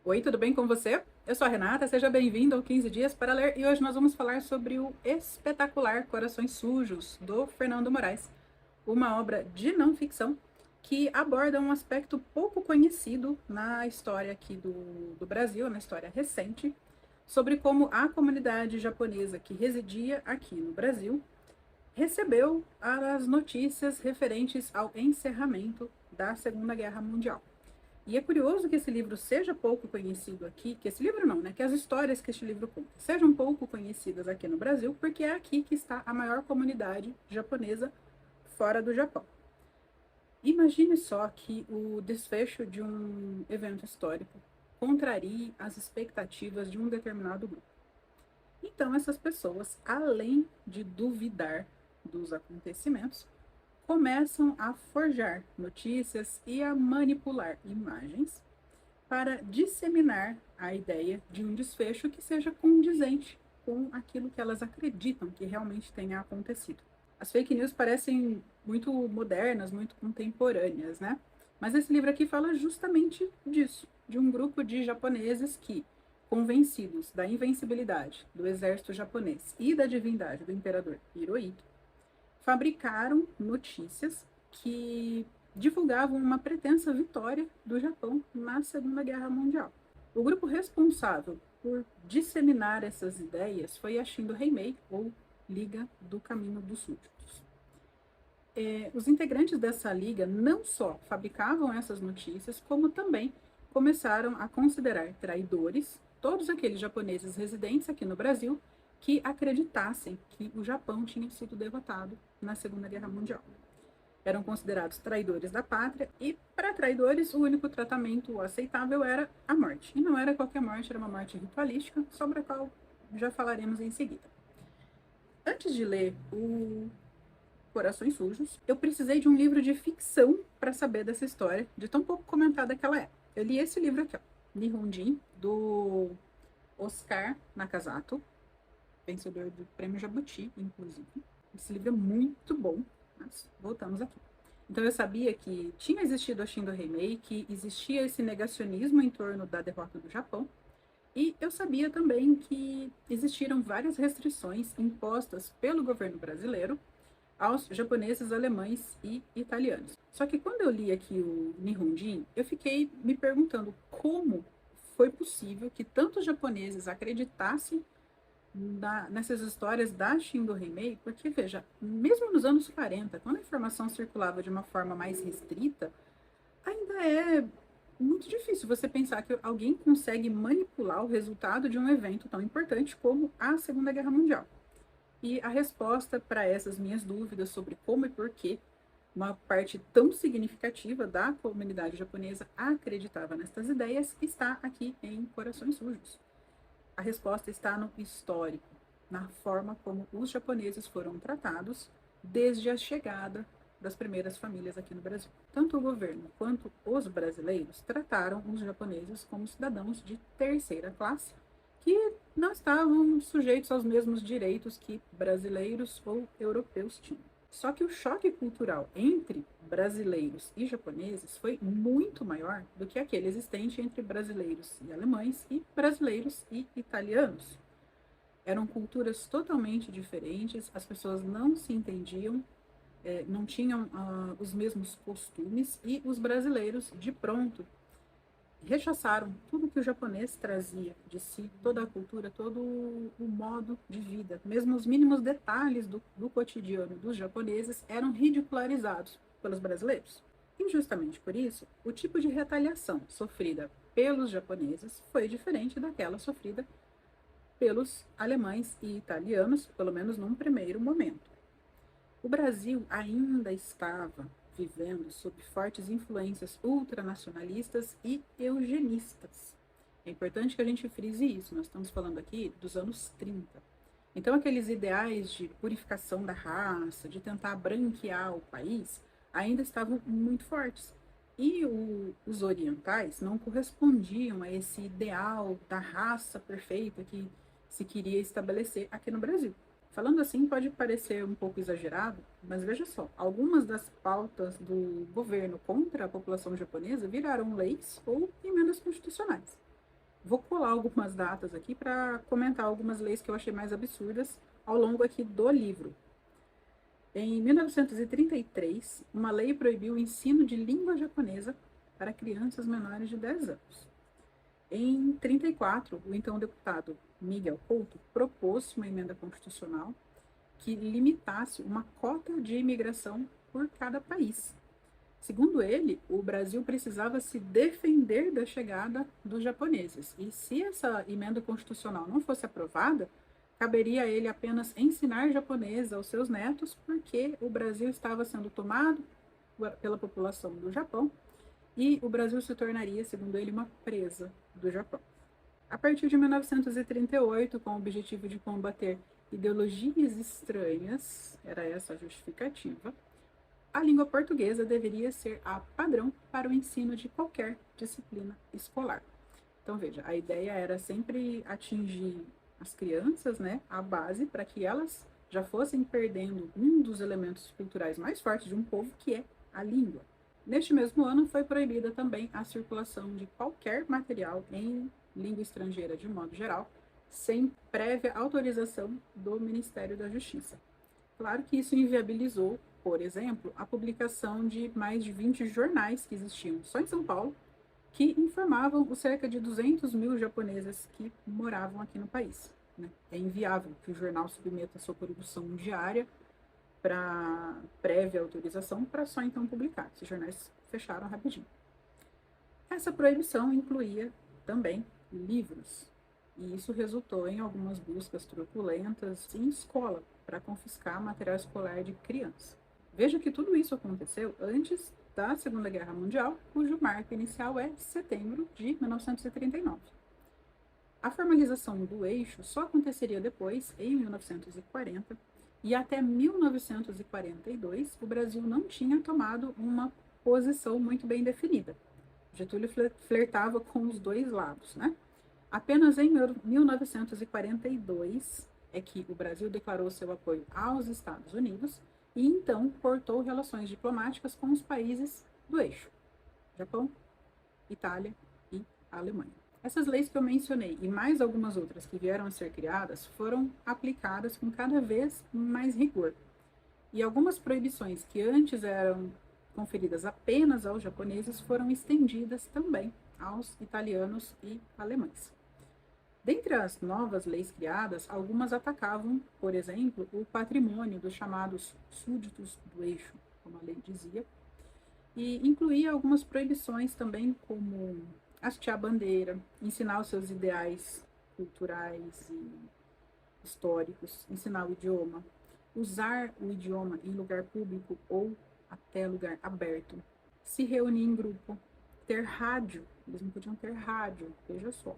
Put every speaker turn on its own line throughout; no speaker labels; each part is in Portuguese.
Oi, tudo bem com você? Eu sou a Renata, seja bem-vindo ao 15 Dias para Ler e hoje nós vamos falar sobre o espetacular Corações Sujos, do Fernando Moraes, uma obra de não ficção que aborda um aspecto pouco conhecido na história aqui do Brasil, na história recente, sobre como a comunidade japonesa que residia aqui no Brasil recebeu as notícias referentes ao encerramento da Segunda Guerra Mundial. E é curioso que esse livro seja pouco conhecido aqui, que esse livro não, né? Que as histórias que este livro conta sejam pouco conhecidas aqui no Brasil, porque é aqui que está a maior comunidade japonesa fora do Japão. Imagine só que o desfecho de um evento histórico contrarie as expectativas de um determinado grupo. Então, essas pessoas, além de duvidar dos acontecimentos, começam a forjar notícias e a manipular imagens para disseminar a ideia de um desfecho que seja condizente com aquilo que elas acreditam que realmente tenha acontecido. As fake news parecem muito modernas, muito contemporâneas, né? Mas esse livro aqui fala justamente disso, de um grupo de japoneses que, convencidos da invencibilidade do exército japonês e da divindade do imperador Hirohito, fabricaram notícias que divulgavam uma pretensa vitória do Japão na Segunda Guerra Mundial. O grupo responsável por disseminar essas ideias foi a Shindo Heimei, ou Liga do Caminho dos Súditos. Os integrantes dessa liga não só fabricavam essas notícias, como também começaram a considerar traidores todos aqueles japoneses residentes aqui no Brasil que acreditassem que o Japão tinha sido derrotado na Segunda Guerra Mundial. Eram considerados traidores da pátria e, para traidores, o único tratamento aceitável era a morte. E não era qualquer morte, era uma morte ritualística, sobre a qual já falaremos em seguida. Antes de ler o Corações Sujos, eu precisei de um livro de ficção para saber dessa história, de tão pouco comentada que ela é. Eu li esse livro aqui, ó, Nihonjin, do Oscar Nakazato, vencedor do Prêmio Jabuti, inclusive. Esse livro é muito bom, mas voltamos aqui. Então eu sabia que tinha existido a Shindo Heimei, que existia esse negacionismo em torno da derrota do Japão, e eu sabia também que existiram várias restrições impostas pelo governo brasileiro aos japoneses, alemães e italianos. Só que quando eu li aqui o Nihonjin, eu fiquei me perguntando como foi possível que tantos japoneses acreditassem nessas histórias da Shindo Heimei, porque, veja, mesmo nos anos 40, quando a informação circulava de uma forma mais restrita, ainda é muito difícil você pensar que alguém consegue manipular o resultado de um evento tão importante como a Segunda Guerra Mundial. E a resposta para essas minhas dúvidas sobre como e por que uma parte tão significativa da comunidade japonesa acreditava nestas ideias está aqui em Corações Sujos. A resposta está no histórico, na forma como os japoneses foram tratados desde a chegada das primeiras famílias aqui no Brasil. Tanto o governo quanto os brasileiros trataram os japoneses como cidadãos de terceira classe, que não estavam sujeitos aos mesmos direitos que brasileiros ou europeus tinham. Só que o choque cultural entre brasileiros e japoneses foi muito maior do que aquele existente entre brasileiros e alemães e brasileiros e italianos. Eram culturas totalmente diferentes, as pessoas não se entendiam, não tinham os mesmos costumes e os brasileiros, de pronto, rechaçaram tudo que o japonês trazia de si, toda a cultura, todo o modo de vida. Mesmo os mínimos detalhes do cotidiano dos japoneses eram ridicularizados pelos brasileiros. E justamente por isso, o tipo de retaliação sofrida pelos japoneses foi diferente daquela sofrida pelos alemães e italianos, pelo menos num primeiro momento. O Brasil ainda estava vivendo sob fortes influências ultranacionalistas e eugenistas. É importante que a gente frise isso, nós estamos falando aqui dos anos 30. Então, aqueles ideais de purificação da raça, de tentar branquear o país, ainda estavam muito fortes. E os orientais não correspondiam a esse ideal da raça perfeita que se queria estabelecer aqui no Brasil. Falando assim pode parecer um pouco exagerado, mas veja só, algumas das pautas do governo contra a população japonesa viraram leis ou emendas constitucionais. Vou colar algumas datas aqui para comentar algumas leis que eu achei mais absurdas ao longo aqui do livro. Em 1933, uma lei proibiu o ensino de língua japonesa para crianças menores de 10 anos. Em 34, o então deputado Miguel Couto propôs uma emenda constitucional que limitasse uma cota de imigração por cada país. Segundo ele, o Brasil precisava se defender da chegada dos japoneses. E se essa emenda constitucional não fosse aprovada, caberia a ele apenas ensinar japonês aos seus netos, porque o Brasil estava sendo tomado pela população do Japão e o Brasil se tornaria, segundo ele, uma presa do Japão. A partir de 1938, com o objetivo de combater ideologias estranhas, era essa a justificativa, a língua portuguesa deveria ser a padrão para o ensino de qualquer disciplina escolar. Então, veja, a ideia era sempre atingir as crianças, né, a base, para que elas já fossem perdendo um dos elementos culturais mais fortes de um povo, que é a língua. Neste mesmo ano, foi proibida também a circulação de qualquer material em língua estrangeira, de modo geral, sem prévia autorização do Ministério da Justiça. Claro que isso inviabilizou, por exemplo, a publicação de mais de 20 jornais que existiam só em São Paulo, que informavam os cerca de 200 mil japoneses que moravam aqui no país. Né? É inviável que o jornal submeta sua produção diária para prévia autorização para só então publicar. Esses jornais fecharam rapidinho. Essa proibição incluía também livros, e isso resultou em algumas buscas truculentas em escola para confiscar material escolar de criança. Veja que tudo isso aconteceu antes da Segunda Guerra Mundial, cujo marco inicial é setembro de 1939. A formalização do eixo só aconteceria depois, em 1940, e até 1942 o Brasil não tinha tomado uma posição muito bem definida. Getúlio flertava com os dois lados, né? Apenas em 1942 é que o Brasil declarou seu apoio aos Estados Unidos e então cortou relações diplomáticas com os países do eixo, Japão, Itália e Alemanha. Essas leis que eu mencionei e mais algumas outras que vieram a ser criadas foram aplicadas com cada vez mais rigor. E algumas proibições que antes eram conferidas apenas aos japoneses foram estendidas também aos italianos e alemães. Dentre as novas leis criadas, algumas atacavam, por exemplo, o patrimônio dos chamados súditos do eixo, como a lei dizia, e incluía algumas proibições também, como hastear bandeira, ensinar os seus ideais culturais e históricos, ensinar o idioma, usar o idioma em lugar público ou até lugar aberto, se reunir em grupo, ter rádio, eles não podiam ter rádio, veja só.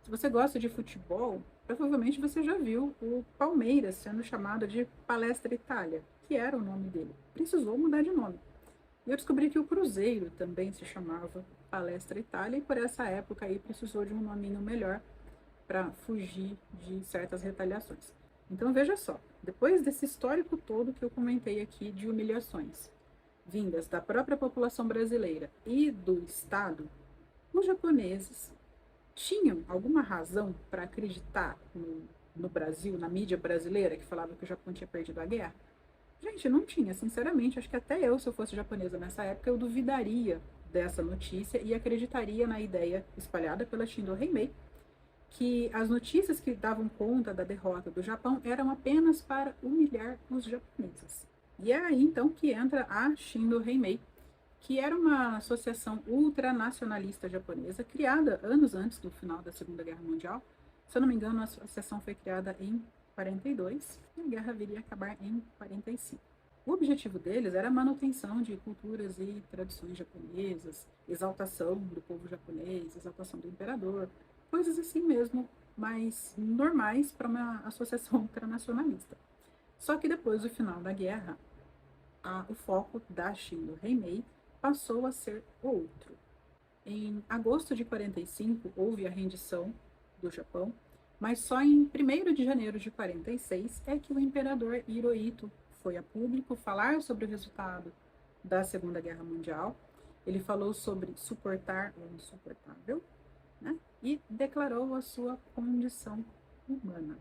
Se você gosta de futebol, provavelmente você já viu o Palmeiras sendo chamado de Palestra Itália, que era o nome dele. Precisou mudar de nome. E eu descobri que o Cruzeiro também se chamava Palestra Itália e por essa época aí precisou de um nominho melhor para fugir de certas retaliações. Então veja só, depois desse histórico todo que eu comentei aqui de humilhações vindas da própria população brasileira e do Estado, os japoneses tinham alguma razão para acreditar no Brasil, na mídia brasileira, que falava que o Japão tinha perdido a guerra? Gente, não tinha, sinceramente. Acho que até eu, se eu fosse japonesa nessa época, eu duvidaria dessa notícia e acreditaria na ideia espalhada pela Shindo Heimei, que as notícias que davam conta da derrota do Japão eram apenas para humilhar os japoneses. E é aí, então, que entra a Shindo Heimei, que era uma associação ultranacionalista japonesa, criada anos antes do final da Segunda Guerra Mundial. Se eu não me engano, a associação foi criada em 42 e a guerra viria a acabar em 45. O objetivo deles era a manutenção de culturas e tradições japonesas, exaltação do povo japonês, exaltação do imperador, coisas assim mesmo, mas normais para uma associação ultranacionalista. Só que depois do final da guerra, o foco da Shindo Heimei passou a ser outro. Em agosto de 45, houve a rendição do Japão, mas só em 1º de janeiro de 46 é que o imperador Hirohito foi a público falar sobre o resultado da Segunda Guerra Mundial. Ele falou sobre suportar o insuportável né? E declarou a sua condição humana.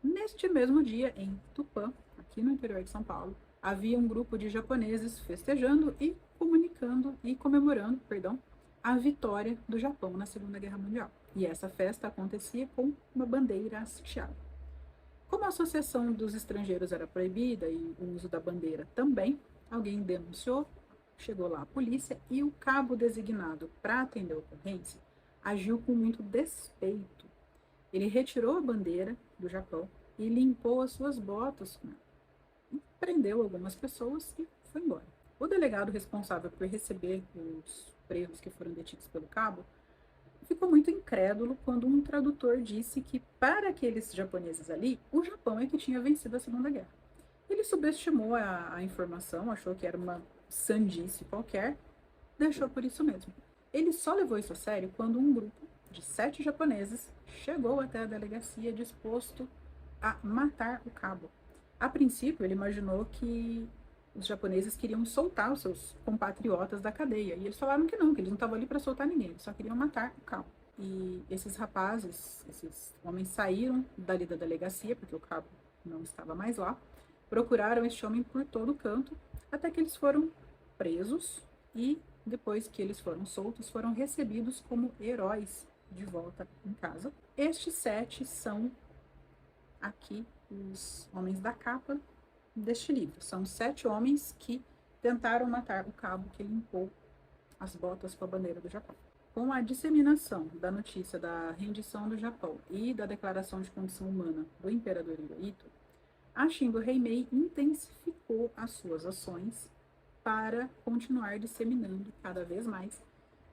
Neste mesmo dia, em Tupã, aqui no interior de São Paulo, havia um grupo de japoneses festejando e comunicando e comemorando, perdão, a vitória do Japão na Segunda Guerra Mundial. E essa festa acontecia com uma bandeira hasteada. Como a associação dos estrangeiros era proibida e o uso da bandeira também, alguém denunciou, chegou lá a polícia e o cabo designado para atender a ocorrência agiu com muito despeito. Ele retirou a bandeira do Japão e limpou as suas botas com ela. E prendeu algumas pessoas e foi embora. O delegado responsável por receber os presos que foram detidos pelo cabo ficou muito incrédulo quando um tradutor disse que, para aqueles japoneses ali, o Japão é que tinha vencido a Segunda Guerra. Ele subestimou a informação, achou que era uma sandice qualquer, deixou por isso mesmo. Ele só levou isso a sério quando um grupo de 7 japoneses chegou até a delegacia disposto a matar o cabo. A princípio, ele imaginou que os japoneses queriam soltar os seus compatriotas da cadeia. E eles falaram que eles não estavam ali para soltar ninguém, eles só queriam matar o cabo. E esses rapazes, esses homens saíram dali da delegacia, porque o cabo não estava mais lá, procuraram este homem por todo canto, até que eles foram presos e, depois que eles foram soltos, foram recebidos como heróis de volta em casa. Estes 7 são aqui os homens da capa deste livro. São 7 homens que tentaram matar o cabo que limpou as botas com a bandeira do Japão. Com a disseminação da notícia da rendição do Japão e da declaração de condição humana do imperador Hirohito, a Shindo Heimei intensificou as suas ações para continuar disseminando cada vez mais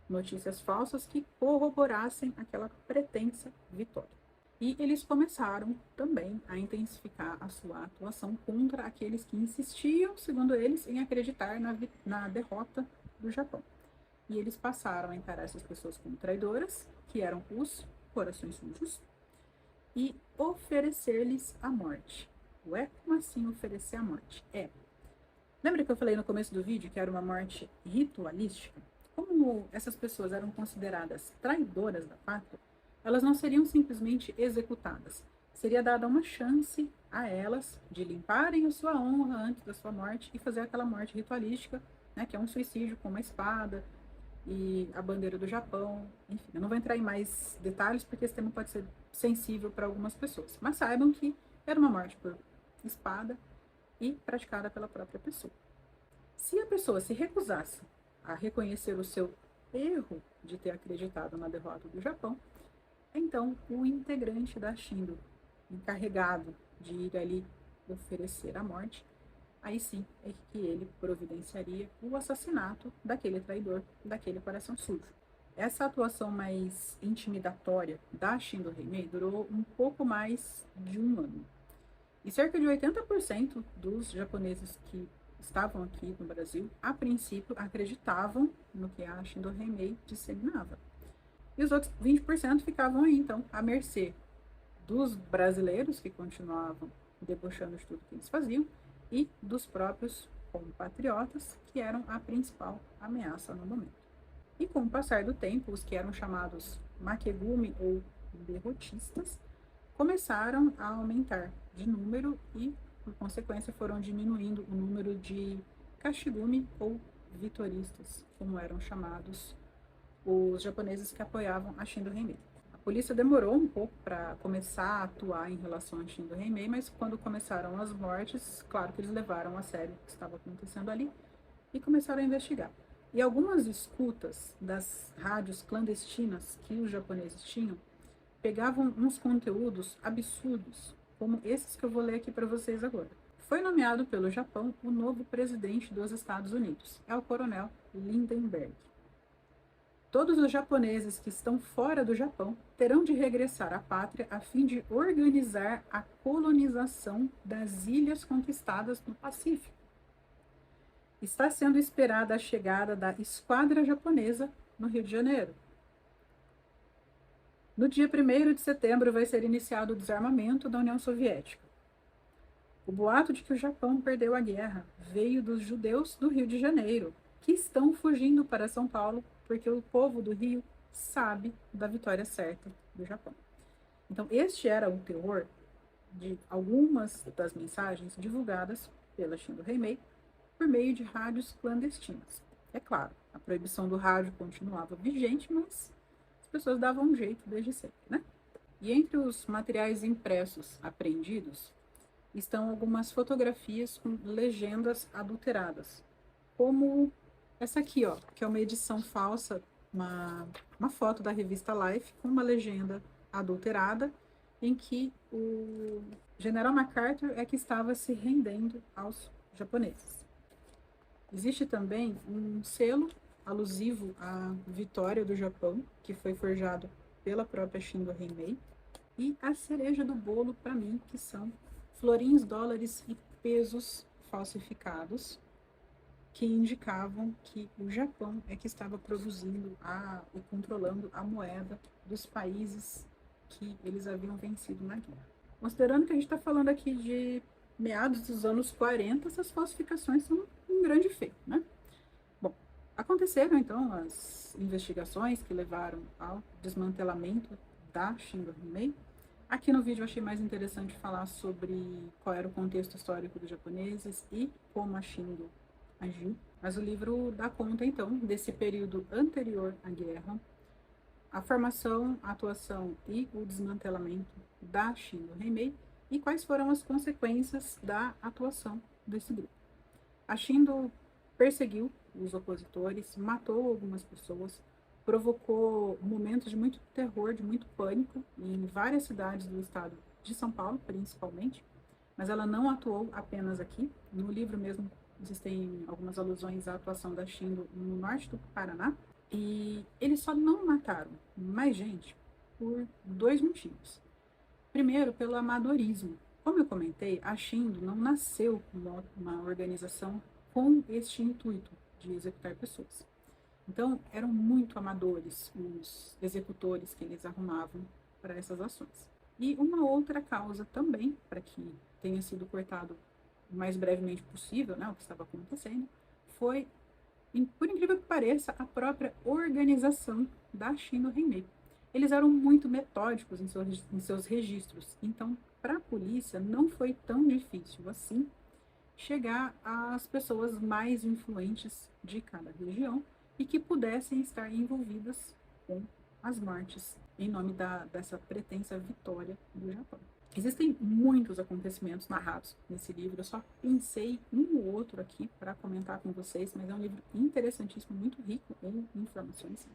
notícias falsas que corroborassem aquela pretensa vitória. E eles começaram também a intensificar a sua atuação contra aqueles que insistiam, segundo eles, em acreditar na derrota do Japão. E eles passaram a encarar essas pessoas como traidoras, que eram os corações sujos, e oferecer-lhes a morte. Ué, como assim oferecer a morte? Lembra que eu falei no começo do vídeo que era uma morte ritualística? Como essas pessoas eram consideradas traidoras da pátria, elas não seriam simplesmente executadas. Seria dada uma chance a elas de limparem a sua honra antes da sua morte e fazer aquela morte ritualística, né, que é um suicídio com uma espada e a bandeira do Japão. Enfim, eu não vou entrar em mais detalhes porque esse tema pode ser sensível para algumas pessoas. Mas saibam que era uma morte por espada e praticada pela própria pessoa. Se a pessoa se recusasse a reconhecer o seu erro de ter acreditado na derrota do Japão, então o integrante da Shindo, encarregado de ir ali oferecer a morte, aí sim é que ele providenciaria o assassinato daquele traidor, daquele coração sujo. Essa atuação mais intimidatória da Shindo Heimei durou um pouco mais de um ano. E cerca de 80% dos japoneses que estavam aqui no Brasil, a princípio, acreditavam no que a Shindo Heimei disseminava. E os outros 20% ficavam aí, então, à mercê dos brasileiros, que continuavam debochando de tudo que eles faziam, e dos próprios compatriotas, que eram a principal ameaça no momento. E com o passar do tempo, os que eram chamados makegumi ou derrotistas começaram a aumentar de número e, por consequência, foram diminuindo o número de kashigumi ou vitoristas, como eram chamados os japoneses que apoiavam a Shindo Heimei. A polícia demorou um pouco para começar a atuar em relação a Shindo Heimei, mas quando começaram as mortes, claro que eles levaram a sério o que estava acontecendo ali e começaram a investigar. E algumas escutas das rádios clandestinas que os japoneses tinham pegavam uns conteúdos absurdos, como esses que eu vou ler aqui para vocês agora. Foi nomeado pelo Japão o novo presidente dos Estados Unidos, é o coronel Lindenberg. Todos os japoneses que estão fora do Japão terão de regressar à pátria a fim de organizar a colonização das ilhas conquistadas no Pacífico. Está sendo esperada a chegada da esquadra japonesa no Rio de Janeiro. No dia 1º de setembro vai ser iniciado o desarmamento da União Soviética. O boato de que o Japão perdeu a guerra veio dos judeus do Rio de Janeiro, que estão fugindo para São Paulo porque o povo do Rio sabe da vitória certa do Japão. Então, este era o teor de algumas das mensagens divulgadas pela Shindo Heimei por meio de rádios clandestinas. É claro, a proibição do rádio continuava vigente, mas as pessoas davam um jeito desde sempre, né? E entre os materiais impressos apreendidos estão algumas fotografias com legendas adulteradas, como essa aqui, ó, que é uma edição falsa, uma foto da revista Life com uma legenda adulterada em que o General MacArthur é que estava se rendendo aos japoneses. Existe também um selo alusivo à vitória do Japão, que foi forjado pela própria Shindo Heimei, e a cereja do bolo para mim, que são florins, dólares e pesos falsificados, que indicavam que o Japão é que estava produzindo e controlando a moeda dos países que eles haviam vencido na guerra. Considerando que a gente está falando aqui de meados dos anos 40, essas falsificações são um grande feito, né? Bom, aconteceram então as investigações que levaram ao desmantelamento da Shindo Heimei. Aqui no vídeo eu achei mais interessante falar sobre qual era o contexto histórico dos japoneses e como a Shindo agiu. Mas o livro dá conta, então, desse período anterior à guerra, a formação, a atuação e o desmantelamento da Shindo Heimei e quais foram as consequências da atuação desse grupo. A Shindo perseguiu os opositores, matou algumas pessoas, provocou momentos de muito terror, de muito pânico em várias cidades do estado de São Paulo, principalmente, mas ela não atuou apenas aqui. No livro mesmo existem algumas alusões à atuação da Shindo no norte do Paraná, e eles só não mataram mais gente por dois motivos. Primeiro, pelo amadorismo. Como eu comentei, a Shindo não nasceu como uma organização com este intuito de executar pessoas. Então, eram muito amadores os executores que eles arrumavam para essas ações. E uma outra causa também, para que tenha sido cortado o mais brevemente possível, né, o que estava acontecendo, foi, por incrível que pareça, a própria organização da Shindo Heimei. Eles eram muito metódicos em seus registros, então, para a polícia, não foi tão difícil assim chegar às pessoas mais influentes de cada região e que pudessem estar envolvidas com as mortes em nome dessa pretensa vitória do Japão. Existem muitos acontecimentos narrados nesse livro, eu só pensei um ou outro aqui para comentar com vocês, mas é um livro interessantíssimo, muito rico em informações.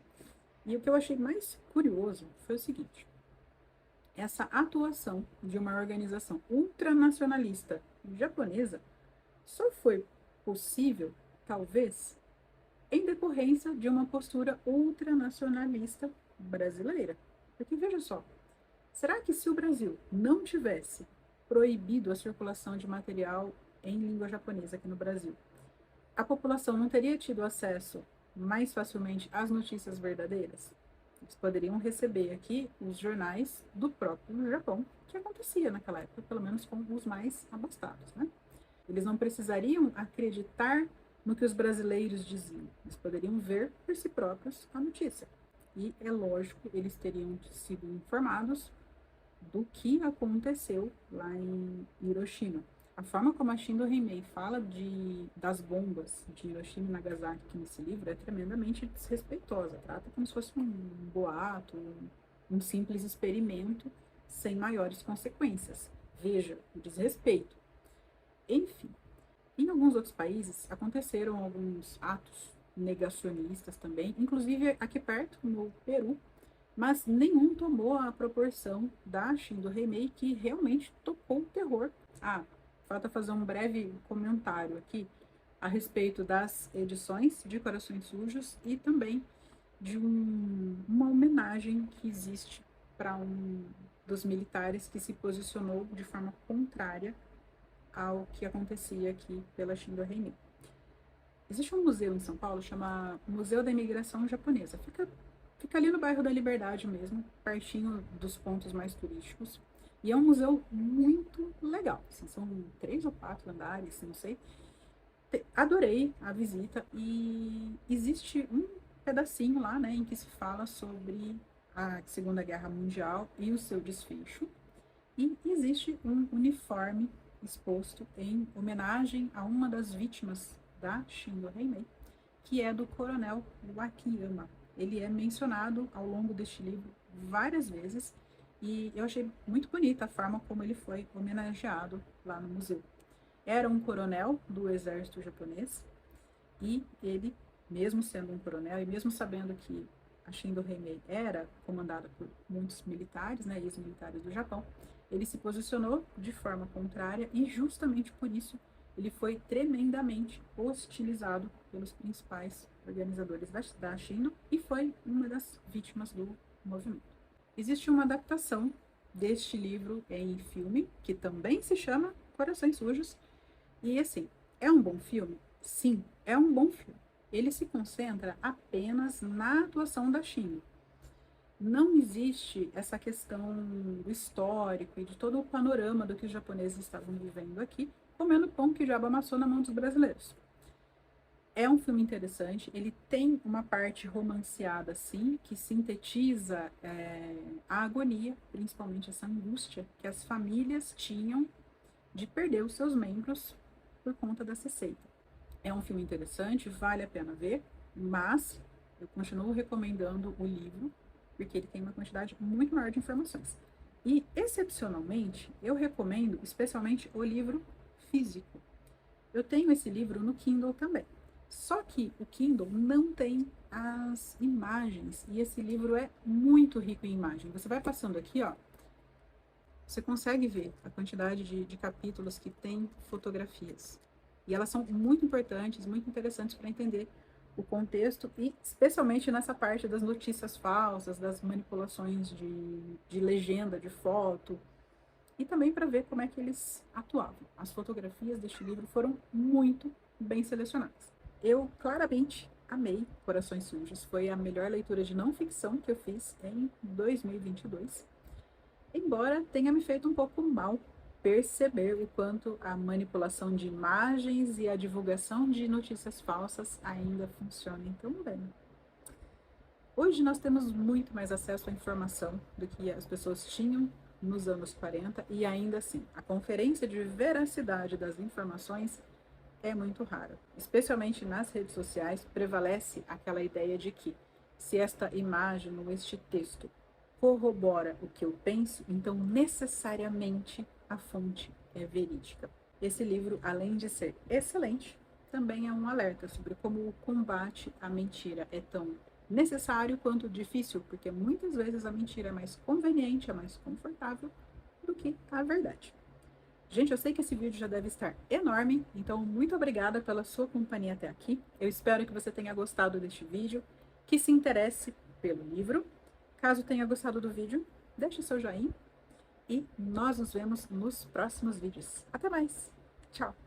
E o que eu achei mais curioso foi o seguinte: essa atuação de uma organização ultranacionalista japonesa só foi possível, talvez, em decorrência de uma postura ultranacionalista brasileira. Porque veja só, será que se o Brasil não tivesse proibido a circulação de material em língua japonesa aqui no Brasil, a população não teria tido acesso mais facilmente às notícias verdadeiras? Eles poderiam receber aqui os jornais do próprio Japão, que acontecia naquela época, pelo menos com os mais abastados, né? Eles não precisariam acreditar no que os brasileiros diziam. Eles poderiam ver por si próprios a notícia. E, é lógico, eles teriam sido informados do que aconteceu lá em Hiroshima. A forma como a Shindo Heimei fala das bombas de Hiroshima e Nagasaki aqui nesse livro é tremendamente desrespeitosa. Trata como se fosse um boato, um simples experimento sem maiores consequências. Veja, o desrespeito. Enfim, em alguns outros países aconteceram alguns atos negacionistas também, inclusive aqui perto, no Peru, mas nenhum tomou a proporção da Shindo Heimei, que realmente tocou o terror. Falta fazer um breve comentário aqui a respeito das edições de Corações Sujos e também de uma homenagem que existe para um dos militares que se posicionou de forma contrária ao que acontecia aqui pela Shindo Heimei. Existe um museu em São Paulo, chama Museu da Imigração Japonesa. Fica ali no bairro da Liberdade mesmo, pertinho dos pontos mais turísticos. E é um museu muito legal. Assim, são 3 ou 4 andares, não sei. Adorei a visita e existe um pedacinho lá, né, em que se fala sobre a Segunda Guerra Mundial e o seu desfecho. E existe um uniforme exposto em homenagem a uma das vítimas da Shindo Heimei, que é do coronel Wakiyama. Ele é mencionado ao longo deste livro várias vezes e eu achei muito bonita a forma como ele foi homenageado lá no museu. Era um coronel do exército japonês e ele, mesmo sendo um coronel e mesmo sabendo que a Shindo Heimei era comandada por muitos militares, né, ex-militares do Japão, ele se posicionou de forma contrária e justamente por isso ele foi tremendamente hostilizado pelos principais organizadores da Shindo e foi uma das vítimas do movimento. Existe uma adaptação deste livro em filme, que também se chama Corações Sujos, e assim, é um bom filme? Sim, é um bom filme. Ele se concentra apenas na atuação da Shindo. Não existe essa questão do histórico e de todo o panorama do que os japoneses estavam vivendo aqui, comendo pão que o diabo amassou na mão dos brasileiros. É um filme interessante, ele tem uma parte romanceada, assim, que sintetiza a agonia, principalmente essa angústia que as famílias tinham de perder os seus membros por conta dessa seita. É um filme interessante, vale a pena ver, mas eu continuo recomendando o livro, porque ele tem uma quantidade muito maior de informações. E, excepcionalmente, eu recomendo especialmente o livro físico. Eu tenho esse livro no Kindle também. Só que o Kindle não tem as imagens, e esse livro é muito rico em imagem. Você vai passando aqui, ó, você consegue ver a quantidade de capítulos que tem fotografias. E elas são muito importantes, muito interessantes para entender o contexto e especialmente nessa parte das notícias falsas, das manipulações de legenda, de foto, e também para ver como é que eles atuavam. As fotografias deste livro foram muito bem selecionadas. Eu claramente amei Corações Sujos, foi a melhor leitura de não ficção que eu fiz em 2022, embora tenha me feito um pouco mal perceber o quanto a manipulação de imagens e a divulgação de notícias falsas ainda funcionam tão bem. Hoje nós temos muito mais acesso à informação do que as pessoas tinham nos anos 40 e ainda assim, a conferência de veracidade das informações é muito rara. Especialmente nas redes sociais, prevalece aquela ideia de que se esta imagem ou este texto corrobora o que eu penso, então necessariamente a fonte é verídica. Esse livro, além de ser excelente, também é um alerta sobre como o combate à mentira é tão necessário quanto difícil, porque muitas vezes a mentira é mais conveniente, é mais confortável do que a verdade. Gente, eu sei que esse vídeo já deve estar enorme, então muito obrigada pela sua companhia até aqui. Eu espero que você tenha gostado deste vídeo, que se interesse pelo livro. Caso tenha gostado do vídeo, deixe seu joinha e nós nos vemos nos próximos vídeos. Até mais! Tchau!